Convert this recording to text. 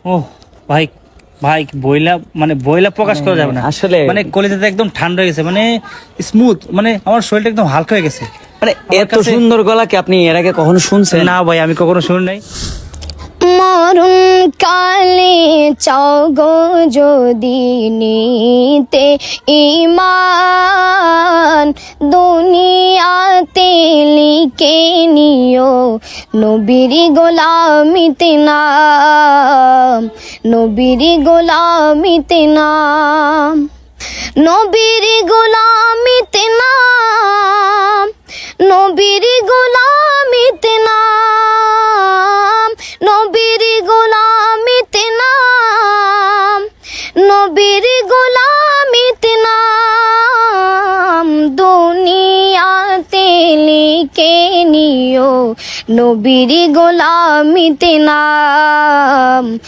ও ভাই ভাই বইলা প্রকাশ করা যাবে না আসলে মানে কলিজাটা একদম ঠান্ডা হয়ে গেছে, মানে স্মুথ, মানে আমার শরীরটা একদম হালকা হয়ে গেছে। মানে আমার এত কাছে- সুন্দর গলা কি আপনি এর আগে কখনো শুনছেন? না ভাই, আমি কখনো শুনি নাই। মরণ কালে চাওগো যদি নিতে ইমান, দুনিয়াতে লিখে নিও নবীর গোলামিতে নাম, নবীর গোলামিতে নাম, নবীর গোলামিতে নাম, নবীর গোলামিতে নাম, নবীর গোলামিতে নাম, নবীর গোলামিতে নাম, দুনিয়াতে লিখে নিও নবীর গোলামিতে নাম।